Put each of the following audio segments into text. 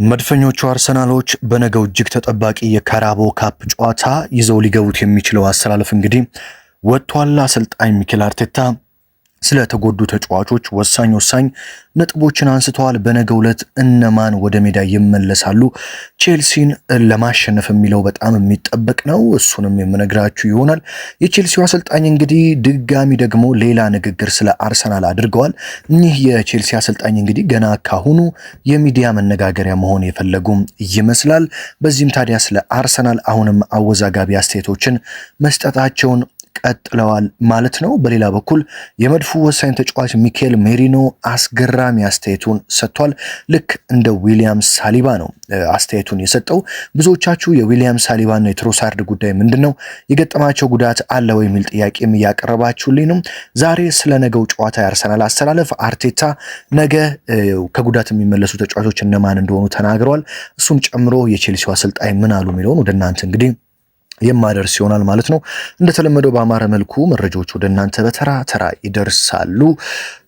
መድፈኞቹ አርሰናሎች በነገው እጅግ ተጠባቂ የካራቦ ካፕ ጨዋታ ይዘው ሊገቡት የሚችለው አሰላለፍ እንግዲህ ወጥቷል። አሰልጣኝ ሚኬል አርቴታ ስለተጎዱ ተጫዋቾች ወሳኝ ነጥቦችን አንስተዋል። በነገው ዕለት እነማን ወደ ሜዳ ይመለሳሉ ቼልሲን ለማሸነፍ የሚለው በጣም የሚጠበቅ ነው። እሱንም የምነግራችሁ ይሆናል። የቼልሲው አሰልጣኝ እንግዲህ ድጋሚ ደግሞ ሌላ ንግግር ስለ አርሰናል አድርገዋል። እኚህ የቼልሲ አሰልጣኝ እንግዲህ ገና ካሁኑ የሚዲያ መነጋገሪያ መሆን የፈለጉም ይመስላል። በዚህም ታዲያ ስለ አርሰናል አሁንም አወዛጋቢ አስተያየቶችን መስጠታቸውን ቀጥለዋል ማለት ነው። በሌላ በኩል የመድፉ ወሳኝ ተጫዋች ሚኬል ሜሪኖ አስገራሚ አስተያየቱን ሰጥቷል። ልክ እንደ ዊሊያም ሳሊባ ነው አስተያየቱን የሰጠው። ብዙዎቻችሁ የዊሊያም ሳሊባና የትሮሳርድ ጉዳይ ምንድነው የገጠማቸው ጉዳት አለ ወይ የሚል ጥያቄም እያቀረባችሁልኝ ነው። ዛሬ ስለ ነገው ጨዋታ የአርሰናል አሰላለፍ አርቴታ ነገ ከጉዳት የሚመለሱ ተጫዋቾች እነማን እንደሆኑ ተናግረዋል። እሱን ጨምሮ የቼልሲው አሰልጣኝ ምን አሉ የሚለውን ወደ እናንተ እንግዲህ የማደርስ ይሆናል ማለት ነው። እንደተለመደው በአማረ መልኩ መረጃዎች ወደ እናንተ በተራ ይደርሳሉ።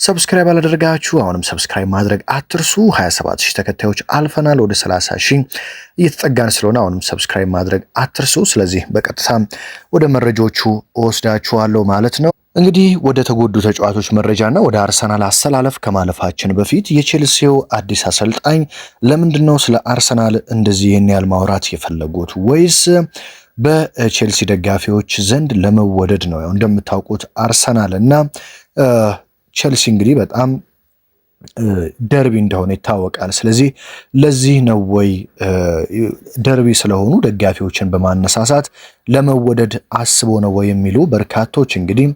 ሰብስክራይብ አላደረጋችሁ አሁንም ሰብስክራይብ ማድረግ አትርሱ። 27000 ተከታዮች አልፈናል። ወደ 30000 እየተጠጋን ስለሆነ አሁንም ሰብስክራይብ ማድረግ አትርሱ። ስለዚህ በቀጥታ ወደ መረጃዎቹ ወስዳችኋለሁ ማለት ነው። እንግዲህ ወደ ተጎዱ ተጫዋቾች መረጃና ወደ አርሰናል አሰላለፍ ከማለፋችን በፊት የቼልሲው አዲስ አሰልጣኝ ለምንድነው ስለ አርሰናል እንደዚህ ይህን ያህል ማውራት የፈለጉት ወይስ በቼልሲ ደጋፊዎች ዘንድ ለመወደድ ነው? ያው እንደምታውቁት አርሰናል እና ቼልሲ እንግዲህ በጣም ደርቢ እንደሆነ ይታወቃል። ስለዚህ ለዚህ ነው ወይ ደርቢ ስለሆኑ ደጋፊዎችን በማነሳሳት ለመወደድ አስቦ ነው ወይ የሚሉ በርካቶች እንግዲህ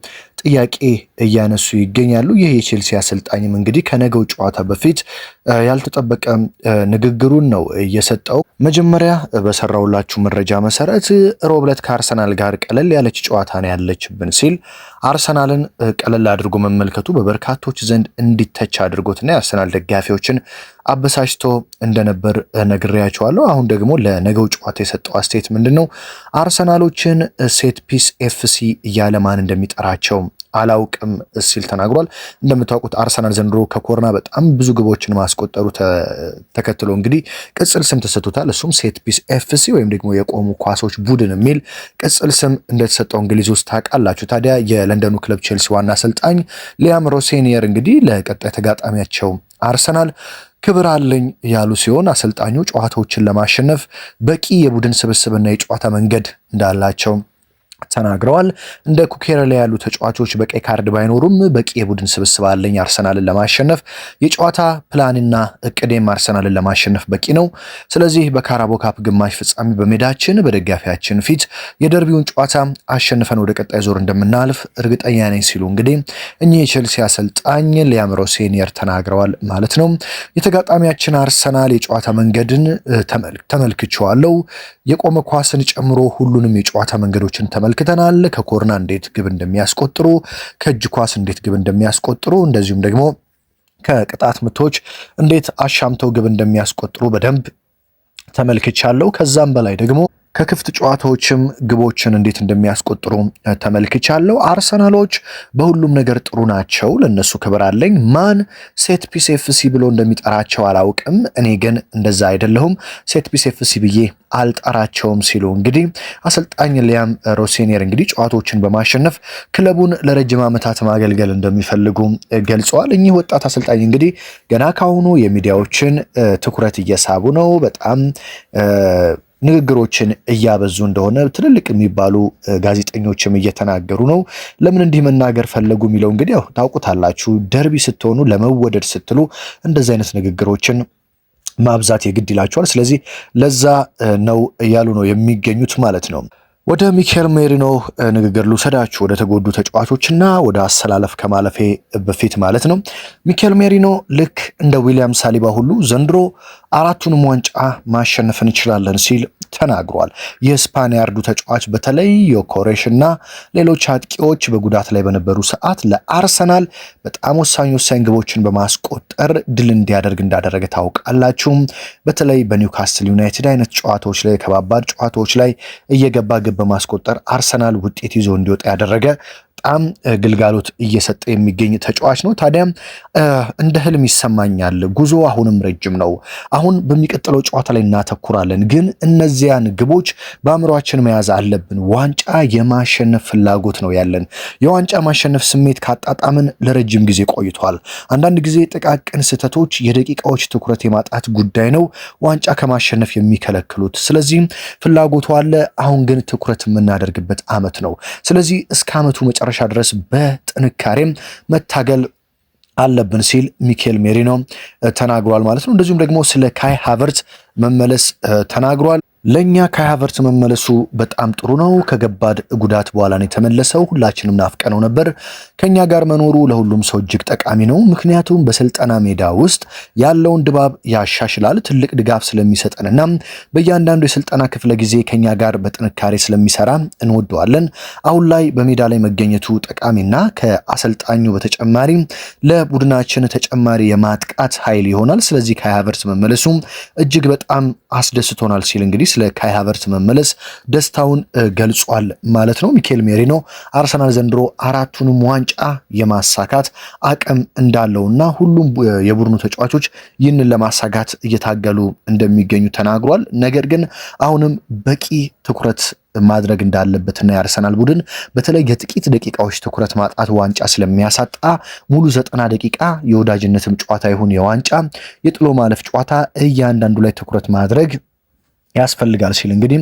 ጥያቄ እያነሱ ይገኛሉ። ይህ የቼልሲ አሰልጣኝም እንግዲህ ከነገው ጨዋታ በፊት ያልተጠበቀ ንግግሩን ነው እየሰጠው። መጀመሪያ በሰራውላችሁ መረጃ መሰረት ሮብ ዕለት ከአርሰናል ጋር ቀለል ያለች ጨዋታ ነው ያለችብን ሲል አርሰናልን ቀለል አድርጎ መመልከቱ በበርካቶች ዘንድ እንዲተች አድርጎትና የአርሰናል ደጋፊዎችን አበሳጭቶ እንደነበር ነግሬያቸዋለሁ። አሁን ደግሞ ለነገው ጨዋታ የሰጠው አስተያየት ምንድነው? አርሰናሎችን ሴት ፒስ ኤፍሲ እያለ ማን እንደሚጠራቸው አላውቅም ሲል ተናግሯል። እንደምታውቁት አርሰናል ዘንድሮ ከኮርና በጣም ብዙ ግቦችን ማስቆጠሩ ተከትሎ እንግዲህ ቅጽል ስም ተሰጥቶታል። እሱም ሴት ፒስ ኤፍሲ ወይም ደግሞ የቆሙ ኳሶች ቡድን የሚል ቅጽል ስም እንደተሰጠው እንግሊዝ ውስጥ ታውቃላችሁ። ታዲያ የለንደኑ ክለብ ቼልሲ ዋና አሰልጣኝ ሊያም ሮሴኒየር እንግዲህ ለቀጣይ ተጋጣሚያቸው አርሰናል ክብር አለኝ ያሉ ሲሆን አሰልጣኙ ጨዋታዎችን ለማሸነፍ በቂ የቡድን ስብስብና የጨዋታ መንገድ እንዳላቸው ተናግረዋል። እንደ ኩኬሬላ ያሉ ተጫዋቾች በቀይ ካርድ ባይኖሩም በቂ የቡድን ስብስብ አለኝ አርሰናልን ለማሸነፍ፣ የጨዋታ ፕላንና እቅዴም አርሰናልን ለማሸነፍ በቂ ነው። ስለዚህ በካራቦ ካፕ ግማሽ ፍጻሜ በሜዳችን በደጋፊያችን ፊት የደርቢውን ጨዋታ አሸንፈን ወደ ቀጣይ ዞር እንደምናልፍ እርግጠኛ ነኝ ሲሉ እንግዲህ እኚህ የቼልሲ አሰልጣኝ ሊያም ሮሴኒየር ተናግረዋል ማለት ነው። የተጋጣሚያችን አርሰናል የጨዋታ መንገድን ተመልክቼዋለሁ። የቆመ ኳስን ጨምሮ ሁሉንም የጨዋታ መንገዶችን ተመልክተናል። ከኮርና እንዴት ግብ እንደሚያስቆጥሩ፣ ከእጅ ኳስ እንዴት ግብ እንደሚያስቆጥሩ፣ እንደዚሁም ደግሞ ከቅጣት ምቶች እንዴት አሻምተው ግብ እንደሚያስቆጥሩ በደንብ ተመልክቻለሁ። ከዛም በላይ ደግሞ ከክፍት ጨዋታዎችም ግቦችን እንዴት እንደሚያስቆጥሩ ተመልክቻለሁ። አርሰናሎች በሁሉም ነገር ጥሩ ናቸው፣ ለነሱ ክብር አለኝ። ማን ሴት ፒስ ኤፍሲ ብሎ እንደሚጠራቸው አላውቅም፣ እኔ ግን እንደዛ አይደለሁም፣ ሴት ፒስ ኤፍሲ ብዬ አልጠራቸውም ሲሉ እንግዲህ አሰልጣኝ ሊያም ሮሴኒየር እንግዲህ ጨዋታዎችን በማሸነፍ ክለቡን ለረጅም ዓመታት ማገልገል እንደሚፈልጉ ገልጸዋል። እኚህ ወጣት አሰልጣኝ እንግዲህ ገና ካሁኑ የሚዲያዎችን ትኩረት እየሳቡ ነው። በጣም ንግግሮችን እያበዙ እንደሆነ ትልልቅ የሚባሉ ጋዜጠኞችም እየተናገሩ ነው። ለምን እንዲህ መናገር ፈለጉ የሚለው እንግዲህ ያው ታውቁታላችሁ። ደርቢ ስትሆኑ ለመወደድ ስትሉ እንደዚህ አይነት ንግግሮችን ማብዛት የግድ ይላቸዋል። ስለዚህ ለዛ ነው እያሉ ነው የሚገኙት ማለት ነው። ወደ ሚኬል ሜሪኖ ንግግር ልውሰዳችሁ፣ ወደ ተጎዱ ተጫዋቾችና ወደ አሰላለፍ ከማለፌ በፊት ማለት ነው። ሚኬል ሜሪኖ ልክ እንደ ዊሊያም ሳሊባ ሁሉ ዘንድሮ አራቱንም ዋንጫ ማሸነፍ እንችላለን ሲል ተናግሯል። የስፓኒያርዱ ተጫዋች በተለይ ዮኮሬሽ እና ሌሎች አጥቂዎች በጉዳት ላይ በነበሩ ሰዓት ለአርሰናል በጣም ወሳኝ ግቦችን በማስቆጠር ድል እንዲያደርግ እንዳደረገ ታውቃላችሁ። በተለይ በኒውካስትል ዩናይትድ አይነት ጨዋታዎች ላይ ከባባድ ጨዋታዎች ላይ እየገባ ግብ በማስቆጠር አርሰናል ውጤት ይዞ እንዲወጣ ያደረገ በጣም ግልጋሎት እየሰጠ የሚገኝ ተጫዋች ነው። ታዲያ እንደ ህልም ይሰማኛል። ጉዞ አሁንም ረጅም ነው። አሁን በሚቀጥለው ጨዋታ ላይ እናተኩራለን፣ ግን እነዚያን ግቦች በአእምሯችን መያዝ አለብን። ዋንጫ የማሸነፍ ፍላጎት ነው ያለን። የዋንጫ ማሸነፍ ስሜት ካጣጣምን ለረጅም ጊዜ ቆይቷል። አንዳንድ ጊዜ ጥቃቅን ስህተቶች የደቂቃዎች ትኩረት የማጣት ጉዳይ ነው ዋንጫ ከማሸነፍ የሚከለክሉት። ስለዚህም ፍላጎቱ አለ። አሁን ግን ትኩረት የምናደርግበት ዓመት ነው። ስለዚህ እስከ ዓመቱ መጨረሻ ድረስ በጥንካሬም መታገል አለብን ሲል ሚኬል ሜሪኖ ተናግሯል ማለት ነው። እንደዚሁም ደግሞ ስለ ካይ ሃቨርትዝ መመለስ ተናግሯል። ለኛ ካይ ሃቨርትዝ መመለሱ በጣም ጥሩ ነው። ከገባድ ጉዳት በኋላ ነው የተመለሰው። ሁላችንም ናፍቀነው ነበር። ከኛ ጋር መኖሩ ለሁሉም ሰው እጅግ ጠቃሚ ነው፣ ምክንያቱም በስልጠና ሜዳ ውስጥ ያለውን ድባብ ያሻሽላል። ትልቅ ድጋፍ ስለሚሰጠንና በእያንዳንዱ የስልጠና ክፍለ ጊዜ ከኛ ጋር በጥንካሬ ስለሚሰራ እንወደዋለን። አሁን ላይ በሜዳ ላይ መገኘቱ ጠቃሚና ከአሰልጣኙ በተጨማሪ ለቡድናችን ተጨማሪ የማጥቃት ኃይል ይሆናል። ስለዚህ ካይ ሃቨርትዝ መመለሱ እጅግ በጣም አስደስቶናል ሲል እንግዲህ ስለ ካይ ሃቨርትዝ መመለስ ደስታውን ገልጿል ማለት ነው። ሚኬል ሜሪኖ አርሰናል ዘንድሮ አራቱንም ዋንጫ የማሳካት አቅም እንዳለውና ሁሉም የቡድኑ ተጫዋቾች ይህንን ለማሳካት እየታገሉ እንደሚገኙ ተናግሯል። ነገር ግን አሁንም በቂ ትኩረት ማድረግ እንዳለበትና የአርሰናል ቡድን በተለይ የጥቂት ደቂቃዎች ትኩረት ማጣት ዋንጫ ስለሚያሳጣ ሙሉ 90 ደቂቃ የወዳጅነትም ጨዋታ ይሁን የዋንጫ የጥሎ ማለፍ ጨዋታ እያንዳንዱ ላይ ትኩረት ማድረግ ያስፈልጋል ሲል እንግዲህ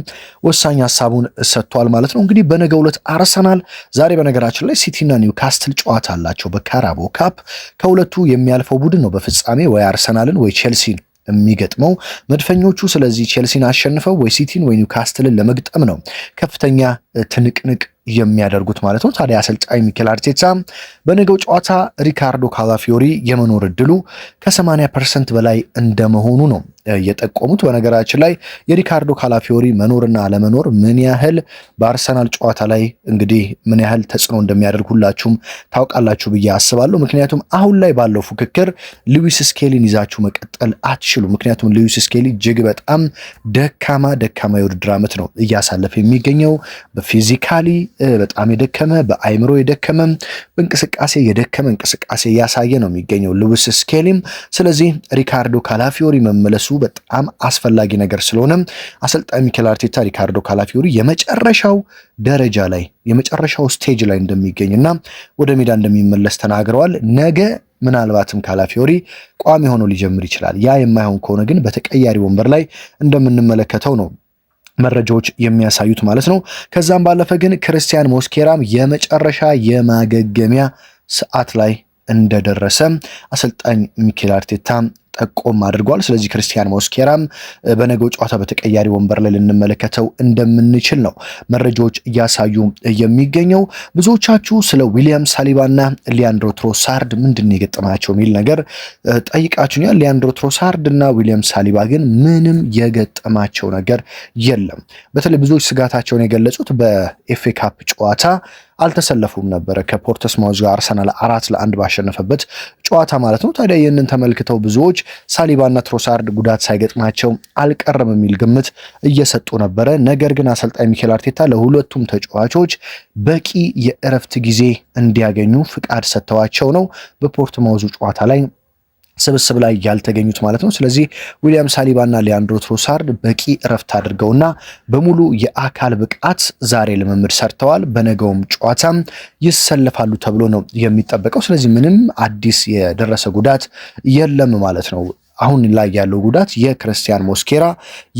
ወሳኝ ሐሳቡን ሰጥቷል ማለት ነው። እንግዲህ በነገው ዕለት አርሰናል ዛሬ በነገራችን ላይ ሲቲና ኒውካስትል ጨዋታ አላቸው በካራቦ ካፕ። ከሁለቱ የሚያልፈው ቡድን ነው በፍጻሜ ወይ አርሰናልን ወይ ቼልሲን የሚገጥመው መድፈኞቹ። ስለዚህ ቼልሲን አሸንፈው ወይ ሲቲን ወይ ኒውካስትልን ለመግጠም ነው ከፍተኛ ትንቅንቅ የሚያደርጉት ማለት ነው። ታዲያ አሰልጣኝ ሚኬል አርቴታ በነገው ጨዋታ ሪካርዶ ካላፊዮሪ የመኖር እድሉ ከ80% በላይ እንደመሆኑ ነው የጠቆሙት። በነገራችን ላይ የሪካርዶ ካላፊዮሪ መኖርና አለመኖር ምን ያህል በአርሰናል ጨዋታ ላይ እንግዲህ ምን ያህል ተጽዕኖ እንደሚያደርግ ሁላችሁም ታውቃላችሁ ብዬ አስባለሁ። ምክንያቱም አሁን ላይ ባለው ፉክክር ሉዊስ ስኬሊን ይዛችሁ መቀጠል አትችሉ። ምክንያቱም ሉዊስ ስኬሊ እጅግ በጣም ደካማ የውድድር ዓመት ነው እያሳለፈ የሚገኘው። በፊዚካሊ በጣም የደከመ፣ በአይምሮ የደከመ፣ በእንቅስቃሴ የደከመ እንቅስቃሴ እያሳየ ነው የሚገኘው ሉዊስ ስኬሊም። ስለዚህ ሪካርዶ ካላፊዮሪ መመለሱ በጣም አስፈላጊ ነገር ስለሆነ አሰልጣኝ ሚኬል አርቴታ ሪካርዶ ካላፊዮሪ የመጨረሻው ደረጃ ላይ የመጨረሻው ስቴጅ ላይ እንደሚገኝና ወደ ሜዳ እንደሚመለስ ተናግረዋል። ነገ ምናልባትም ካላፊዮሪ ቋሚ ሆኖ ሊጀምር ይችላል። ያ የማይሆን ከሆነ ግን በተቀያሪ ወንበር ላይ እንደምንመለከተው ነው መረጃዎች የሚያሳዩት ማለት ነው። ከዛም ባለፈ ግን ክርስቲያን ሞስኬራም የመጨረሻ የማገገሚያ ሰዓት ላይ እንደደረሰ አሰልጣኝ ሚኬል አርቴታ ጠቆም አድርጓል። ስለዚህ ክርስቲያን ሞስኬራም በነገው ጨዋታ በተቀያሪ ወንበር ላይ ልንመለከተው እንደምንችል ነው መረጃዎች እያሳዩ የሚገኘው። ብዙዎቻችሁ ስለ ዊሊያም ሳሊባና ሊያንድሮ ትሮሳርድ ምንድን ነው የገጠማቸው የሚል ነገር ጠይቃችሁኛል። ሊያንድሮ ትሮሳርድ እና ዊሊያም ሳሊባ ግን ምንም የገጠማቸው ነገር የለም። በተለይ ብዙዎች ስጋታቸውን የገለጹት በኤፍኤ ካፕ ጨዋታ አልተሰለፉም ነበረ ከፖርተስማውዝ ጋር አርሰናል 4-1 ባሸነፈበት ጨዋታ ማለት ነው። ታዲያ ይህንን ተመልክተው ብዙዎች ሳሊባና ትሮሳርድ ጉዳት ሳይገጥማቸው አልቀረም የሚል ግምት እየሰጡ ነበረ። ነገር ግን አሰልጣኝ ሚኬል አርቴታ ለሁለቱም ተጫዋቾች በቂ የእረፍት ጊዜ እንዲያገኙ ፍቃድ ሰጥተዋቸው ነው በፖርተስማውዙ ጨዋታ ላይ ስብስብ ላይ ያልተገኙት ማለት ነው። ስለዚህ ዊሊያም ሳሊባና ሊያንድሮ ትሮሳርድ በቂ እረፍት አድርገውና በሙሉ የአካል ብቃት ዛሬ ልምምድ ሰርተዋል። በነገውም ጨዋታ ይሰለፋሉ ተብሎ ነው የሚጠበቀው። ስለዚህ ምንም አዲስ የደረሰ ጉዳት የለም ማለት ነው። አሁን ላይ ያለው ጉዳት የክርስቲያን ሞስኬራ፣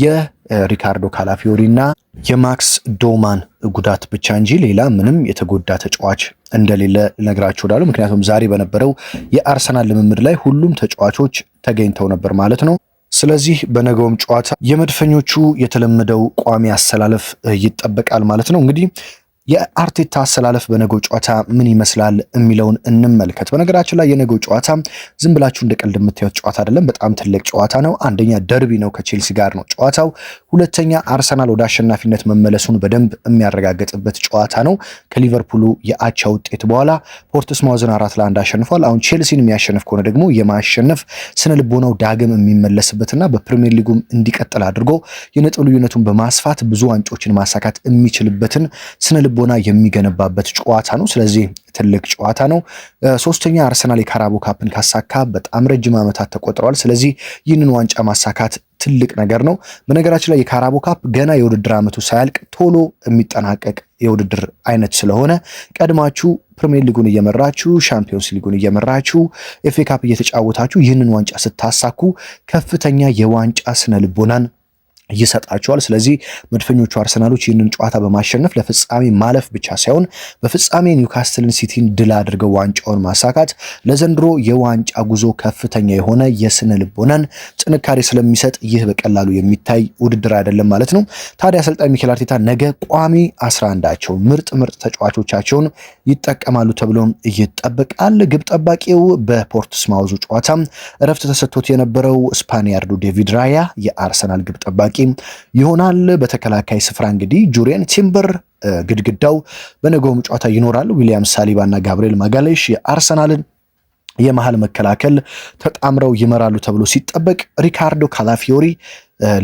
የሪካርዶ ካላፊዮሪና የማክስ ዶማን ጉዳት ብቻ እንጂ ሌላ ምንም የተጎዳ ተጫዋች እንደሌለ ልነግራችሁ እወዳለሁ። ምክንያቱም ዛሬ በነበረው የአርሰናል ልምምድ ላይ ሁሉም ተጫዋቾች ተገኝተው ነበር ማለት ነው። ስለዚህ በነገውም ጨዋታ የመድፈኞቹ የተለመደው ቋሚ አሰላለፍ ይጠበቃል ማለት ነው። እንግዲህ የአርቴታ አሰላለፍ በነገው ጨዋታ ምን ይመስላል የሚለውን እንመልከት። በነገራችን ላይ የነገው ጨዋታ ዝም ብላችሁ እንደ ቀልድ የምታዩት ጨዋታ አይደለም። በጣም ትልቅ ጨዋታ ነው። አንደኛ ደርቢ ነው፣ ከቼልሲ ጋር ነው ጨዋታው። ሁለተኛ አርሰናል ወደ አሸናፊነት መመለሱን በደንብ የሚያረጋግጥበት ጨዋታ ነው። ከሊቨርፑሉ የአቻ ውጤት በኋላ ፖርትስማውዝን 4-1 አሸንፏል። አሁን ቼልሲን የሚያሸንፍ ከሆነ ደግሞ የማሸነፍ ስነ ልቦናው ዳግም የሚመለስበትና በፕሪሚየር ሊጉም እንዲቀጥል አድርጎ የነጥብ ልዩነቱን በማስፋት ብዙ ዋንጫዎችን ማሳካት የሚችልበትን ስነ ልቦና የሚገነባበት ጨዋታ ነው። ስለዚህ ትልቅ ጨዋታ ነው። ሶስተኛ አርሰናል የካራቦ ካፕን ካሳካ በጣም ረጅም ዓመታት ተቆጥረዋል። ስለዚህ ይህንን ዋንጫ ማሳካት ትልቅ ነገር ነው። በነገራችን ላይ የካራቦ ካፕ ገና የውድድር ዓመቱ ሳያልቅ ቶሎ የሚጠናቀቅ የውድድር አይነት ስለሆነ ቀድማችሁ ፕሪሚየር ሊጉን እየመራችሁ ሻምፒዮንስ ሊጉን እየመራችሁ ኤፍኤ ካፕ እየተጫወታችሁ ይህንን ዋንጫ ስታሳኩ ከፍተኛ የዋንጫ ስነ ልቦናን ይሰጣቸዋል። ስለዚህ መድፈኞቹ አርሰናሎች ይህንን ጨዋታ በማሸነፍ ለፍጻሜ ማለፍ ብቻ ሳይሆን በፍጻሜ ኒውካስትልን ሲቲን ድል አድርገው ዋንጫውን ማሳካት ለዘንድሮ የዋንጫ ጉዞ ከፍተኛ የሆነ የስነ ልቦናን ጥንካሬ ስለሚሰጥ ይህ በቀላሉ የሚታይ ውድድር አይደለም ማለት ነው። ታዲያ አሰልጣኝ ሚኬል አርቴታ ነገ ቋሚ 11ቸው ምርጥ ተጫዋቾቻቸውን ይጠቀማሉ ተብሎ ይጠበቃል። ግብ ጠባቂው በፖርትስማውዙ ጨዋታ እረፍት ተሰጥቶት የነበረው ስፓኒያርዱ ዴቪድ ራያ የአርሰናል ግብ ጠባቂ ይሆናል። በተከላካይ ስፍራ እንግዲህ ጁሪየን ቲምበር ግድግዳው በነገውም ጨዋታ ይኖራል። ዊሊያም ሳሊባ እና ጋብሪኤል ማጋሌሽ የአርሰናልን የመሃል መከላከል ተጣምረው ይመራሉ ተብሎ ሲጠበቅ ሪካርዶ ካላፊዮሪ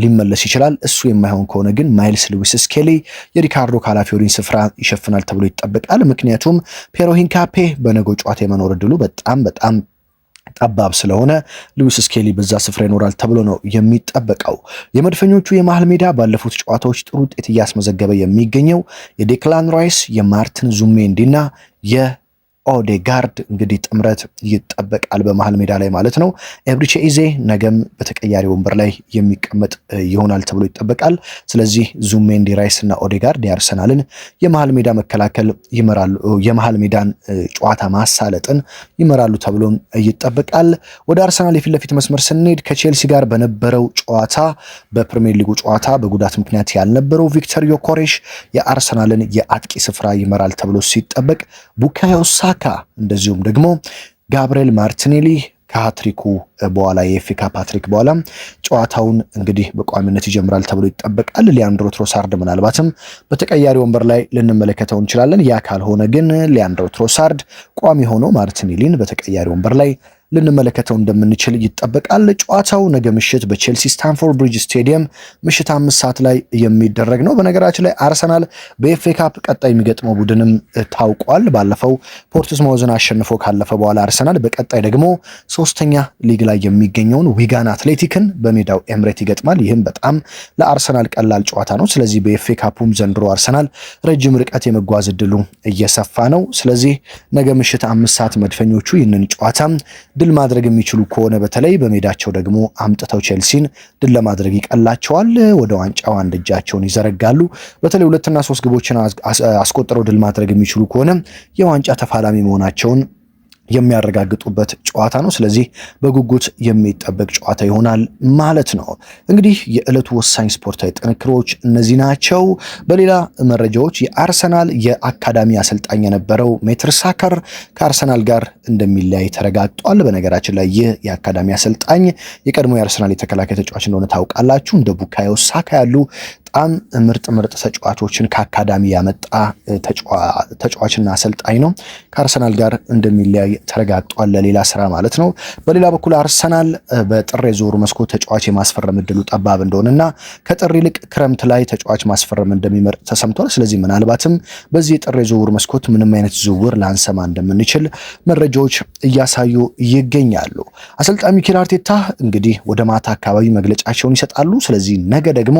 ሊመለስ ይችላል። እሱ የማይሆን ከሆነ ግን ማይልስ ሉዊስ ስኬሊ የሪካርዶ ካላፊዮሪን ስፍራ ይሸፍናል ተብሎ ይጠበቃል። ምክንያቱም ፔሮ ሂንካፔ በነገው ጨዋታ የመኖር እድሉ በጣም ጠባብ ስለሆነ ሉዊስ ስኬሊ በዛ ስፍራ ይኖራል ተብሎ ነው የሚጠበቀው። የመድፈኞቹ የመሃል ሜዳ ባለፉት ጨዋታዎች ጥሩ ውጤት እያስመዘገበ የሚገኘው የዴክላን ራይስ የማርቲን ዙሜንዲና ኦዴጋርድ እንግዲህ ጥምረት ይጠበቃል በመሃል ሜዳ ላይ ማለት ነው። ኤብሪቼ ኢዜ ነገም በተቀያሪ ወንበር ላይ የሚቀመጥ ይሆናል ተብሎ ይጠበቃል። ስለዚህ ዙሜንዲ፣ ራይስ እና ኦዴጋርድ የአርሰናልን የመሃል ሜዳ መከላከል ይመራሉ፣ የመሃል ሜዳን ጨዋታ ማሳለጥን ይመራሉ ተብሎ ይጠበቃል። ወደ አርሰናል የፊት ለፊት መስመር ስንሄድ ከቼልሲ ጋር በነበረው ጨዋታ በፕሪሚየር ሊጉ ጨዋታ በጉዳት ምክንያት ያልነበረው ቪክተር ዮኬሬሽ የአርሰናልን የአጥቂ ስፍራ ይመራል ተብሎ ሲጠበቅ ቡካዮ ሳካ እንደዚሁም ደግሞ ጋብሪኤል ማርቲኔሊ ከሃትሪኩ በኋላ የኤፍኤ ካፕ ሃትሪክ በኋላ ጨዋታውን እንግዲህ በቋሚነት ይጀምራል ተብሎ ይጠበቃል። ሊያንድሮ ትሮሳርድ ምናልባትም በተቀያሪ ወንበር ላይ ልንመለከተው እንችላለን። ያ ካልሆነ ግን ሊያንድሮ ትሮሳርድ ቋሚ ሆኖ ማርቲኔሊን በተቀያሪ ወንበር ላይ ልንመለከተው እንደምንችል ይጠበቃል። ጨዋታው ነገ ምሽት በቼልሲ ስታንፎርድ ብሪጅ ስቴዲየም ምሽት 5 ሰዓት ላይ የሚደረግ ነው። በነገራችን ላይ አርሰናል በኤፍኤ ካፕ ቀጣይ የሚገጥመው ቡድንም ታውቋል። ባለፈው ፖርትስማውዝን አሸንፎ ካለፈ በኋላ አርሰናል በቀጣይ ደግሞ ሶስተኛ ሊግ ላይ የሚገኘውን ዊጋን አትሌቲክን በሜዳው ኤምሬት ይገጥማል። ይህም በጣም ለአርሰናል ቀላል ጨዋታ ነው። ስለዚህ በኤፍኤ ካፑም ዘንድሮ አርሰናል ረጅም ርቀት የመጓዝ እድሉ እየሰፋ ነው። ስለዚህ ነገ ምሽት 5 ሰዓት መድፈኞቹ ይህንን ጨዋታ ድል ማድረግ የሚችሉ ከሆነ በተለይ በሜዳቸው ደግሞ አምጥተው ቼልሲን ድል ለማድረግ ይቀላቸዋል። ወደ ዋንጫው አንድ እጃቸውን ይዘረጋሉ። በተለይ 2 እና 3 ግቦችን አስቆጥረው ድል ማድረግ የሚችሉ ከሆነ የዋንጫ ተፋላሚ መሆናቸውን የሚያረጋግጡበት ጨዋታ ነው። ስለዚህ በጉጉት የሚጠበቅ ጨዋታ ይሆናል ማለት ነው። እንግዲህ የዕለቱ ወሳኝ ስፖርታዊ ጥንክሮች እነዚህ ናቸው። በሌላ መረጃዎች የአርሰናል የአካዳሚ አሰልጣኝ የነበረው ሜርቴሳከር ከአርሰናል ጋር እንደሚለያይ ተረጋግጧል። በነገራችን ላይ ይህ የአካዳሚ አሰልጣኝ የቀድሞ የአርሰናል የተከላካይ ተጫዋች እንደሆነ ታውቃላችሁ። እንደ ቡካዮ ሳካ ያሉ በጣም ምርጥ ተጫዋቾችን ከአካዳሚ ያመጣ ተጫዋችና አሰልጣኝ ነው። ከአርሰናል ጋር እንደሚለያይ ተረጋግጧል፣ ለሌላ ስራ ማለት ነው። በሌላ በኩል አርሰናል በጥር የዝውውር መስኮት ተጫዋች የማስፈረም እድሉ ጠባብ እንደሆነና ከጥር ይልቅ ክረምት ላይ ተጫዋች ማስፈረም እንደሚመርጥ ተሰምቷል። ስለዚህ ምናልባትም በዚህ የጥር የዝውውር መስኮት ምንም አይነት ዝውውር ላንሰማ እንደምንችል መረጃዎች እያሳዩ ይገኛሉ። አሰልጣኝ ሚኬል አርቴታ እንግዲህ ወደ ማታ አካባቢ መግለጫቸውን ይሰጣሉ። ስለዚህ ነገ ደግሞ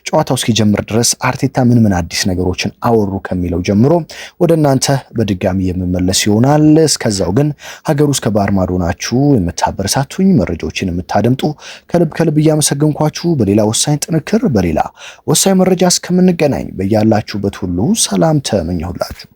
ጨዋታው እስኪጀምር ድረስ አርቴታ ምን አዲስ ነገሮችን አወሩ ከሚለው ጀምሮ ወደ እናንተ በድጋሚ የምመለስ ይሆናል። እስከዛው ግን ሀገር ውስጥ ከባህር ማዶ ናችሁ የምታበረታቱኝ መረጃዎችን የምታደምጡ ከልብ እያመሰገንኳችሁ በሌላ ወሳኝ ጥንክር በሌላ ወሳኝ መረጃ እስከምንገናኝ በያላችሁበት ሁሉ ሰላም ተመኘሁላችሁ።